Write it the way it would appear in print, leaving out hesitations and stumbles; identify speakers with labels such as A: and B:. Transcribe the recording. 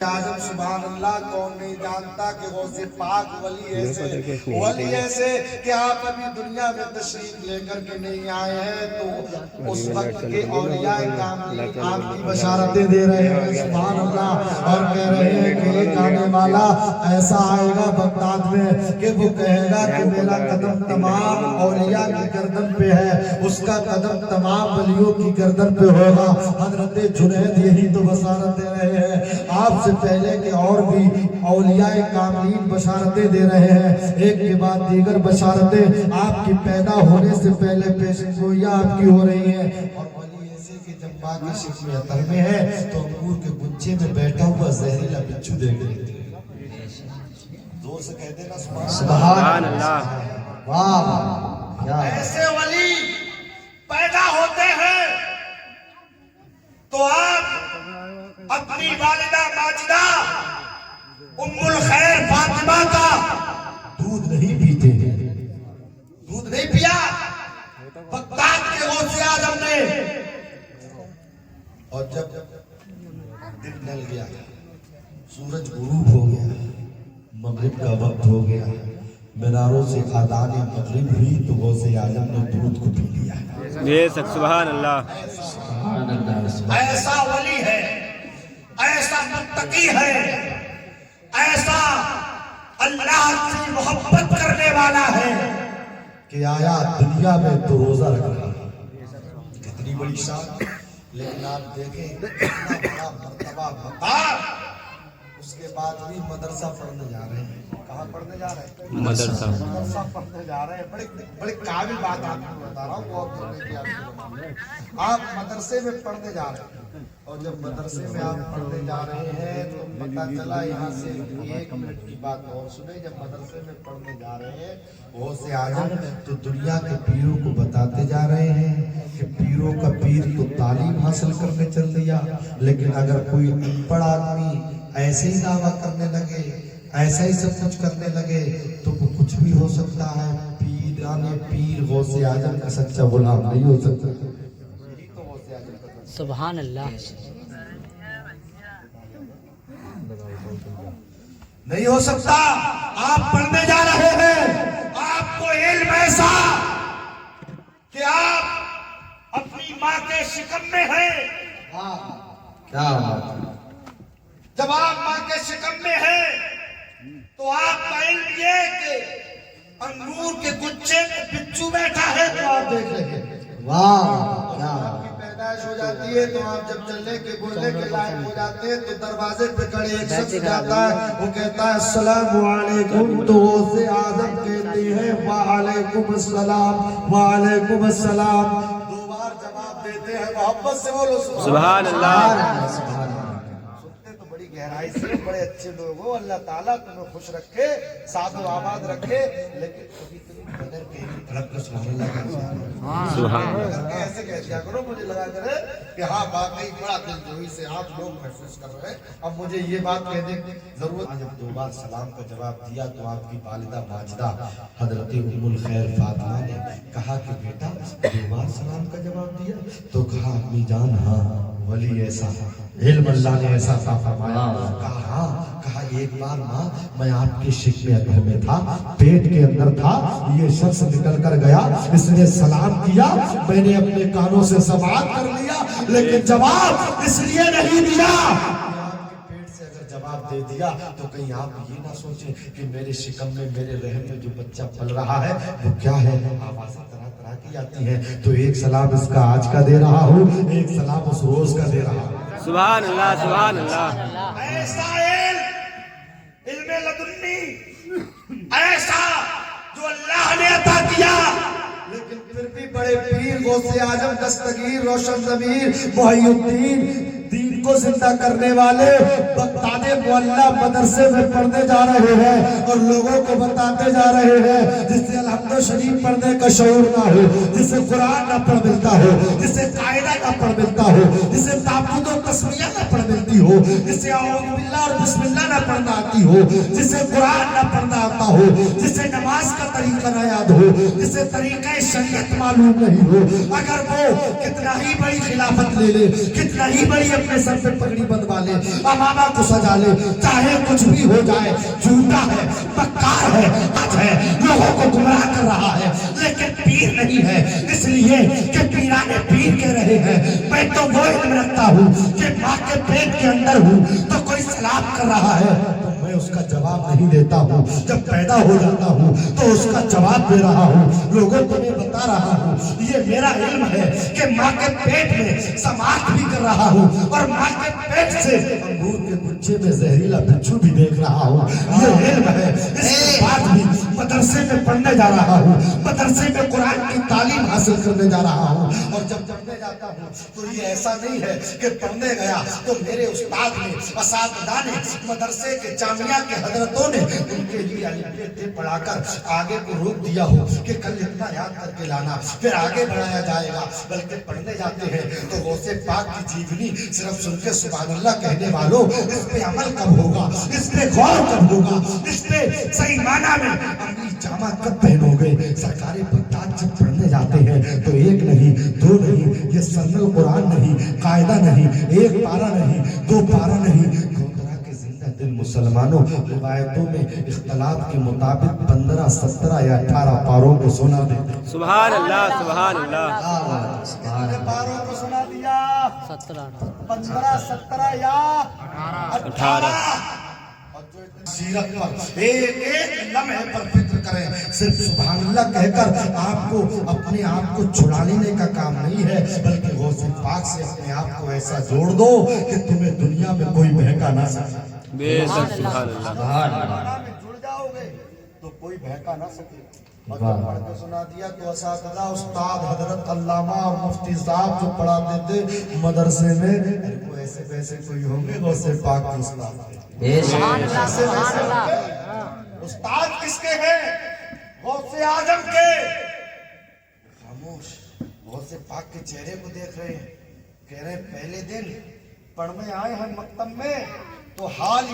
A: आजम सुभान अल्लाह, कौन नहीं जानता कि गौसे पाक वली ऐसे कि आप अभी दुनिया में तशरीफ लेकर के नहीं आए हैं, तो उस वक्त के औलिया कामिलीन आपकी बशारतें दे रहे हैं सुभान अल्लाह, और कह रहे हैं कि एक आने वाला ऐसा आएगा बगदाद में कि वो कहेगा कि मेरा कदम तमाम औलिया की गर्दन पे है, उसका कदम तमाम वलियों की गर्दन पे होगा। हजरत जुनैद यही तो बशारत दे रहे हैं, आपसे पहले के और भी औलियाए कामिलीन बशारतें दे रहे हैं, एक के बाद दीगर बशारतें आपकी पैदा होने से पहले पेशगोइयां आपकी हो रही हैं। और वली ऐसे कि जब माँ की शिकवे अतर में है तो अंगूर के गुच्छे में बैठा हुआ जहरीला बिच्छू देख लेते हैं। जोर से कहते ना सुभान अल्लाह। वाह, क्या ऐसे वली पैदा होते हैं तो आप अपनी वालिदा माजिदा उम्मुल खैर फातिमा का दूध नहीं पीते, दूध नहीं पिया बगदाद के गौसे आजम ने। और जब दिन ढल गया, सूरज गुरूब हो गया, मगरिब का वक्त हो गया, मीनारों से आदान मगरिब हुई तो गौसे आजम ने दूध को पी लिया।
B: सुभान अल्लाह।
A: ऐसा वली है, ऐसा मुत्तकी है, ऐसा अल्लाह से मोहब्बत करने वाला है कि आया दुनिया में तो रोजा रख रहा है। कितनी बड़ी शान। लेकिन आप देखें कितना बड़ा मर्तबा मकाम, उसके बाद भी मदरसा पढ़ने जा रहे हैं। कहाँ पढ़ने जा रहे हैं? मदरसा पढ़ने जा रहे हैं। बड़े बड़े काबिल बात आपको बता रहा हूँ, आप मदरसे में पढ़ने जा रहे हैं। और जब मदरसे में आप पढ़ने जा रहे हैं तो पता चला, यहाँ से एक मिनट की बात और सुने, जब मदरसे में पढ़ने जा रहे हैं गौसे आजम तो दुनिया के पीरों को बताते जा रहे हैं कि पीरों का पीर तो तालीम हासिल करने चल दिया, लेकिन अगर कोई अनपढ़ आदमी ऐसे ही दावा करने लगे, ऐसा ही सब कुछ करने लगे तो वो कुछ भी हो सकता है। पीराने पीर गौसे आजम का सच्चा गुलाम नहीं हो सकता।
C: सुभान अल्लाह।
A: नहीं हो सकता। आप पढ़ने जा रहे हैं, आपको इल्म ऐसा कि आप अपनी माँ के शिकम में हैं। क्या जब आप माँ के शिकम में हैं तो आपका इल्म ये कि अंगूर के गुच्छे में बिच्छू बैठा है तो आप देख रहे हैं। वाह, क्या पैदाइश हो जाती है तो आप जब चलने के बोलने के लायक हो जाते हैं तो दरवाजे पे खड़े एक शख्स जाता है, वो कहता है अस्सलामु अलैकुम, तो गौसे आजम कहते हैं वालेकुम अस्सलाम, वालेकुम अस्सलाम। दो बार जवाब देते हैं, मोहब्बत से बोलो
B: सुभान अल्लाह।
A: गहराई से बड़े अच्छे लोग हो, अल्लाह ताला तुम्हें खुश रखे, सादो आबाद रखे, लेकिन कभी कभी बदर के तरफ को सुभान अल्लाह ऐसे कह दिया करो, मुझे लगा करे कि हाँ वाकई बड़ा दिलजोई से आप लोग महसूस कर रहे हैं। अब मुझे ये बात कहने की जरूरत, जब दो बार सलाम का जवाब दिया तो आपकी वालिदा माजिदा हजरत उम्मुल खैर फातिमा ने कहा कि बेटा दो बार सलाम का जवाब दिया तो कहा अम्मी जान हाँ वली ऐसा इल्म अल्लाह ने ऐसा फरमाया। कहा एक बार माँ मैं आपके शिकवे घर में था, पेट के अंदर था, ये शख्स निकल कर गया, इसने सलाम किया, मैंने अपने कानों से समाअत कर लिया, लेकिन जवाब इसलिए नहीं दिया। पेट से अगर जवाब दे दिया तो कहीं आप ये ना सोचें कि मेरे शिकम में मेरे रहम में जो बच्चा पल रहा है वो क्या है। आवाज़ें तरह तरह की आती हैं, तो एक सलाम इसका आज का दे रहा हूँ, एक सलाम उस रोज का दे रहा हूँ।
B: सुभान अल्लाह, सुभान अल्लाह।
A: ऐसा इल्मे लदुन्नी ऐसा जो अल्लाह ने अता किया, लेकिन फिर भी बड़े पीर गौसे आजम दस्तगीर रोशन ज़मीर मुहय्यिद्दीन दीन को जिंदा करने वाले बगदाद मुअल्ला मदरसे में पढ़ने जा रहे हैं और लोगों को बताते जा रहे हैं, जिससे अलहम्दुलिल्लाह शरीफ पढ़ने का शऊर ना हो, जिससे कुरान ना पढ़ मिलता हो, जिससे कायदा ना पढ़ मिलता हो, जिससे ताबूत और तस्मीया ना पढ़ मिलती हो, जिसे औज़ु बिल्लाह और बिस्मिल्लाह ना पढ़ना आती हो, जिसे कुरान ना पढ़ना आता हो, जिसे नमाज का तरीका ना याद हो, जिसे तरीका शरीयत मालूम नहीं हो, अगर वो कितना ही बड़ी खिलाफत ले ले, कितना ही बड़ी अपने सर पे पगड़ी बंधवा ले, अमामा को सजा ले, चाहे कुछ भी हो जाए, झूठा है, मक्कार है, हद है, लोगों को गुमराह कर रहा है, लेकिन पीर नहीं है, इसलिए कि पीराने पीर के रहे हैं। मैं तो वो इल्म रखता हूँ कि माँ के पेट के अंदर हूँ तो कोई सलाम कर रहा है तो मैं उसका जवाब नहीं देता हूँ, जब पैदा हो जाता हूँ तो उसका जवाब दे रहा हूँ, लोगों को मैं बता रहा हूँ, ये मेरा इल्म है कि माँ के पेट में समाप्त भी कर रहा हूँ और माँ के पेट से अंगूर के गुच्छे में जहरीला बिच्छू भी देख रहा हूँ, ये इल्म है। इसके बाद भी मदरसे में पढ़ने जा रहा हूँ, मदरसे में कुरान की तालीम हासिल करने जा रहा हूँ, और जब पढ़ने जाता हूँ तो ये ऐसा नहीं है कि पढ़ने गया तो मेरे उस्ताद ने, असातिज़ा ने, मदरसे के जामिया के हजरतों ने उनके लिए अलिफ पढ़ाकर आगे को रोक दिया हो कि कल इतना याद करके लाना, फिर आगे बढ़ाया जाएगा, बल्कि पढ़ने जाते हैं तो गौसे पाक की जीवनी सिर्फ सुन के सुभान अल्लाह कहने वालों, इस पे अमल कब होगा, इस पे गौर कब होगा, इस पे सही माना में अमली जामा कब पहनोगे। सरकारी बगदाद जब पढ़ने जाते हैं तो एक नहीं, दो नहीं, ये सन्नल कुरान नहीं, कायदा नहीं, एक पारा नहीं, दो पारा नहीं, गोतरा के जिंदा दिल मुसलमानों, रिवायतों में इख्तलाफ के मुताबिक 15, 17 या 18 पारों को सुना देते।
B: सुभान अल्लाह, सुभान अल्लाह।
A: कितने पारों को सुना दिया? 15, 17 या 18। सीरत पर एक एक लम्हे पर फिक्र करें, सिर्फ सुभान अल्लाह कहकर आपको अपने आप को छुड़ा लेने का काम नहीं है, बल्कि गौसे पाक से अपने आप को ऐसा जोड़ दो कि तुम्हें दुनिया में कोई बहका ना सके।
B: बेशक सुभान अल्लाह।
A: में जुड़ जाओगे तो कोई बहका ना सके। और जब पढ़ के सुना दिया तो असातिज़ा, उस्ताद, हजरत, अल्लामा और मुफ्ती साहब जो पढ़ाते थे मदरसे में, वो ऐसे वैसे कोई होंगे गौसे पाक के उस्ताद। उस्ताद किसके हैं? गौसे आजम के। खामोश, गौसे पाक के चेहरे को देख रहे हैं, कह रहे हैं पहले दिन पढ़ने आए हैं मकतब में तो हाल